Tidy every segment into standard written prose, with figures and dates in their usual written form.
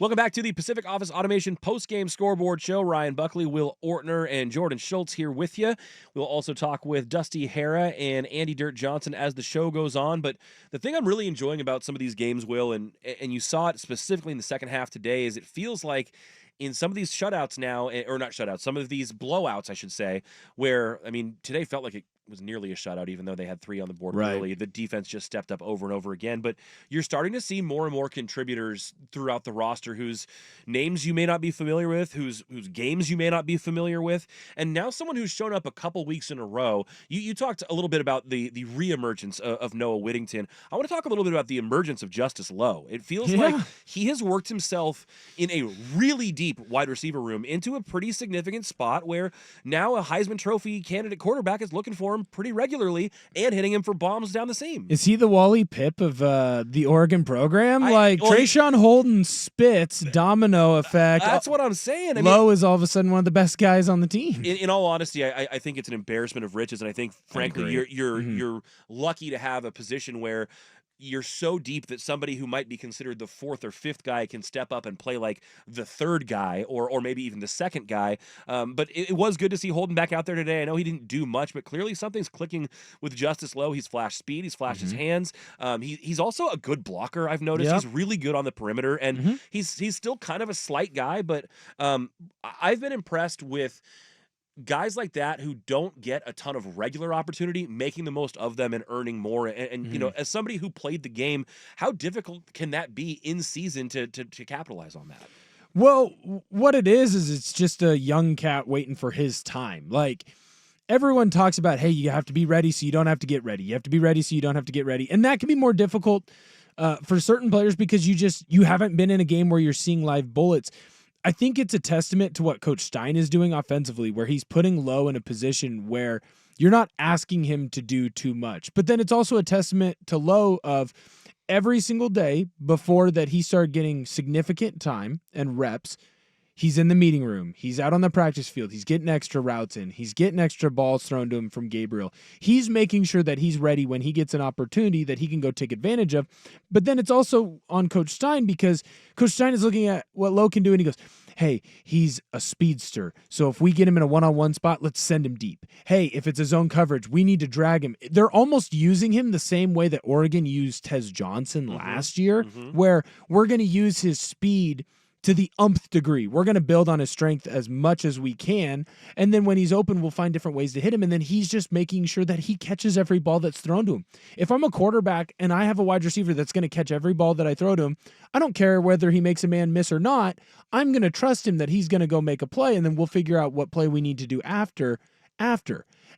Welcome back to the Pacific Office Automation post-game scoreboard show. Ryan Buckley, Will Ortner, and Jordan Schultz here with you. We'll also talk with Dusty Hara and Andy Dirt Johnson as the show goes on. But the thing I'm really enjoying about some of these games, Will, and you saw it specifically in the second half today, is it feels like in some of these shutouts now, or not shutouts, some of these blowouts, I should say, where, I mean, today felt like it was nearly a shutout, even though they had 3 on the board early. The defense just stepped up over and over again. But you're starting to see more and more contributors throughout the roster whose names you may not be familiar with, whose games you may not be familiar with. And now someone who's shown up a couple weeks in a row. You talked a little bit about the reemergence of Noah Whittington. I want to talk a little bit about the emergence of Justice Lowe. It feels like he has worked himself in a really deep wide receiver room into a pretty significant spot where now a Heisman Trophy candidate quarterback is looking for him pretty regularly and hitting him for bombs down the seam. Is he the Wally Pipp of the Oregon program? Trayshawn Holden spits, domino effect. That's what I'm saying. Lowe is all of a sudden one of the best guys on the team. In all honesty, I think it's an embarrassment of riches, and I think, frankly, you're lucky to have a position where you're so deep that somebody who might be considered the 4th or 5th guy can step up and play like the 3rd guy or maybe even the 2nd guy. But it was good to see Holden back out there today. I know he didn't do much, but clearly something's clicking with Justice Lowe. He's flashed speed. He's flashed his hands. He's also a good blocker, I've noticed. He's really good on the perimeter, and he's still kind of a slight guy, but I've been impressed with guys like that who don't get a ton of regular opportunity, making the most of them and earning more. And you know, as somebody who played the game, how difficult can that be in season to capitalize on that? Well, what it is it's just a young cat waiting for his time. Like, everyone talks about, hey, you have to be ready so you don't have to get ready. You have to be ready so you don't have to get ready. And that can be more difficult for certain players because you haven't been in a game where you're seeing live bullets. I think it's a testament to what Coach Stein is doing offensively, where he's putting Lowe in a position where you're not asking him to do too much. But then it's also a testament to Lowe of every single day before that he started getting significant time and reps. He's in the meeting room. He's out on the practice field. He's getting extra routes in. He's getting extra balls thrown to him from Gabriel. He's making sure that he's ready when he gets an opportunity that he can go take advantage of. But then it's also on Coach Stein because Coach Stein is looking at what Lowe can do, and he goes, hey, he's a speedster. So if we get him in a one-on-one spot, let's send him deep. Hey, if it's a zone coverage, we need to drag him. They're almost using him the same way that Oregon used Tez Johnson last year, where we're going to use his speed to the umpth degree. We're going to build on his strength as much as we can. And then when he's open, we'll find different ways to hit him. And then he's just making sure that he catches every ball that's thrown to him. If I'm a quarterback and I have a wide receiver that's going to catch every ball that I throw to him, I don't care whether he makes a man miss or not. I'm going to trust him that he's going to go make a play, and then we'll figure out what play we need to do after.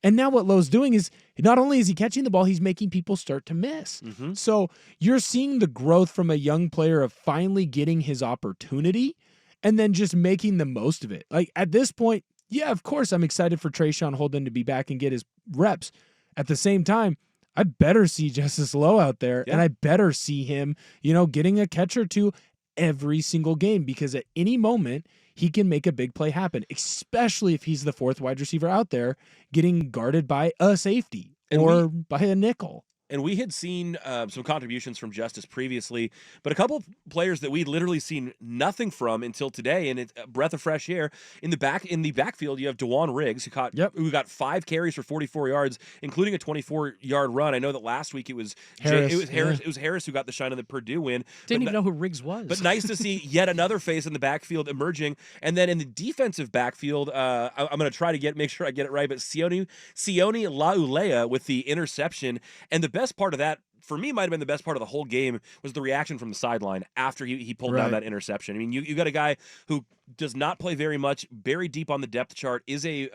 And now what Lowe's doing is not only is he catching the ball, he's making people start to miss. So you're seeing the growth from a young player of finally getting his opportunity and then just making the most of it. Like, at this point, yeah, of course I'm excited for Trayshawn Holden to be back and get his reps. At the same time, I better see Justice Lowe out there, and I better see him, getting a catch or two every single game, because at any moment he can make a big play happen, especially if he's the 4th wide receiver out there getting guarded by a safety by a nickel. And we had seen some contributions from Justice previously, but a couple of players that we'd literally seen nothing from until today, and it's a breath of fresh air. In the backfield, you have DeJuan Riggs, who got 5 carries for 44 yards, including a 24-yard run. I know that last week it was Harris who got the shine of the Purdue win. Didn't even know who Riggs was. But nice to see yet another face in the backfield emerging. And then in the defensive backfield, I'm going to try to make sure I get it right, but Sione Laulea with the interception. And the best part of that, for me, might have been the best part of the whole game, was the reaction from the sideline after he pulled down that interception. I mean, you got a guy who does not play very much, very deep on the depth chart, is a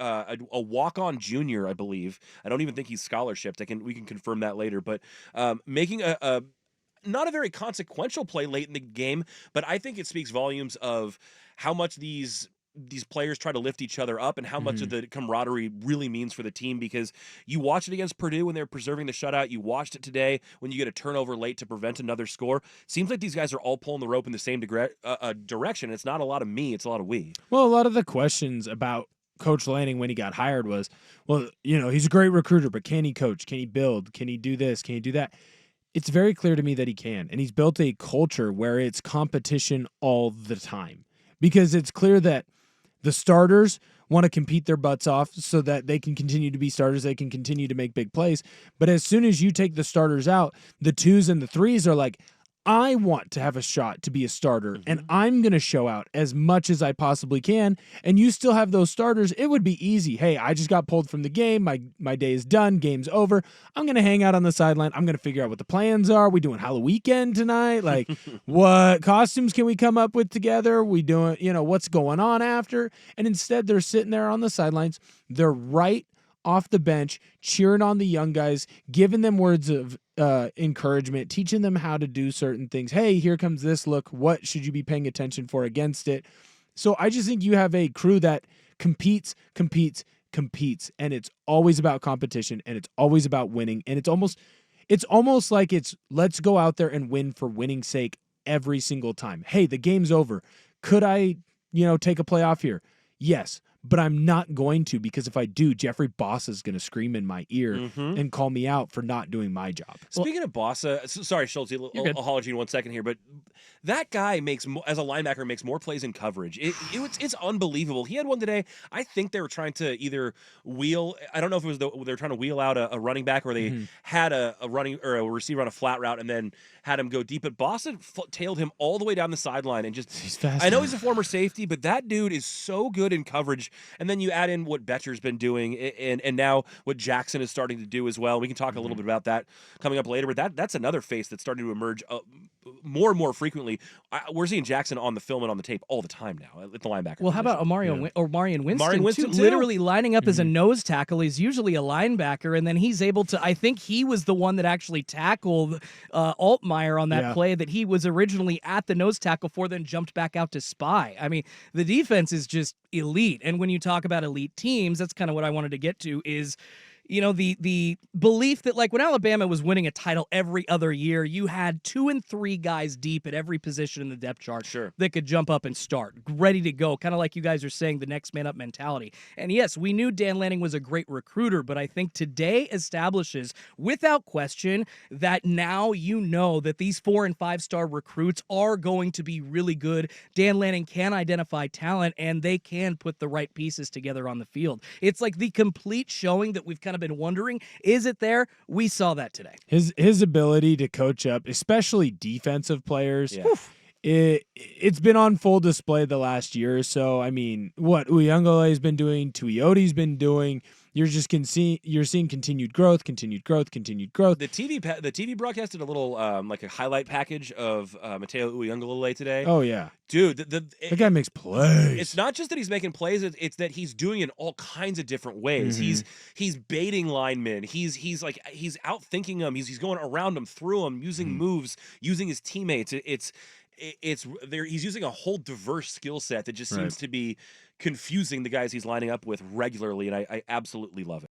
walk-on junior, I believe. I don't even think he's scholarshiped. We can confirm that later. But making a not a very consequential play late in the game, but I think it speaks volumes of how much these players try to lift each other up and how much of the camaraderie really means for the team, because you watch it against Purdue when they're preserving the shutout. You watched it today when you get a turnover late to prevent another score. Seems like these guys are all pulling the rope in the same direction. It's not a lot of me, it's a lot of we. Well, a lot of the questions about Coach Lanning when he got hired was, well, he's a great recruiter, but can he coach? Can he build? Can he do this? Can he do that? it's very clear to me that he can. And he's built a culture where it's competition all the time. Because it's clear that the starters want to compete their butts off so that they can continue to be starters, they can continue to make big plays. But as soon as you take the starters out, the 2s and the 3s are like, I want to have a shot to be a starter, and I'm going to show out as much as I possibly can, and you still have those starters. It would be easy. Hey, I just got pulled from the game. My day is done. Game's over. I'm going to hang out on the sideline. I'm going to figure out what the plans are. We doing Halloween tonight? Like, what costumes can we come up with together? We doing, what's going on after? And instead, they're sitting there on the sidelines. They're right off the bench, cheering on the young guys, giving them words of encouragement, teaching them how to do certain things. Hey, here comes this look. What should you be paying attention for against it? So I just think you have a crew that competes, and it's always about competition, and it's always about winning, and it's almost like it's let's go out there and win for winning's sake every single time. Hey, the game's over. Could I, take a play off here? Yes. But I'm not going to, because if I do, Jeffrey Bossa is going to scream in my ear and call me out for not doing my job. Speaking of Bossa, sorry, Schultz, I'll holler at you in 1 second here, but that guy as a linebacker, makes more plays in coverage. It's unbelievable. He had one today. I think they were trying to either wheel. I don't know if it was they were trying to wheel out a running back, or they had a running or a receiver on a flat route and then had him go deep. But Bossa tailed him all the way down the sideline and just. He's fast. I know he's a former safety, but that dude is so good in coverage. And then you add in what Betcher's been doing, and now what Jackson is starting to do as well. We can talk a little bit about that coming up later, but that's another face that's starting to emerge more and more frequently. We're seeing Jackson on the film and on the tape all the time now at the linebacker. Well, how about Marion Winston too? Literally lining up as a nose tackle. He's usually a linebacker, and then he's able to. I think he was the one that actually tackled Altmaier on that play that he was originally at the nose tackle for, then jumped back out to spy. I mean, the defense is just elite. And when you talk about elite teams, that's kind of what I wanted to get to is, the belief that, like, when Alabama was winning a title every other year, you had 2 and 3 guys deep at every position in the depth chart that could jump up and start, ready to go, kind of like you guys are saying, the next man up mentality. And yes, we knew Dan Lanning was a great recruiter, but I think today establishes, without question, that now that these 4- and 5-star recruits are going to be really good. Dan Lanning can identify talent, and they can put the right pieces together on the field. It's like the complete showing that we've kind of been wondering, is it there? We saw that today. His ability to coach up, especially defensive players, it's been on full display the last year or so. I mean, what Uyunglele has been doing, Tuioti's been doing, you're seeing continued growth. The TV broadcast did a little like a highlight package of Mateo Uyunglele today. Oh yeah, dude, that guy makes plays. It's not just that he's making plays; it's that he's doing it in all kinds of different ways. He's baiting linemen. He's outthinking them. He's going around them, through them, using moves, using his teammates. He's using a whole diverse skill set that just seems to be confusing the guys he's lining up with regularly, and I absolutely love it.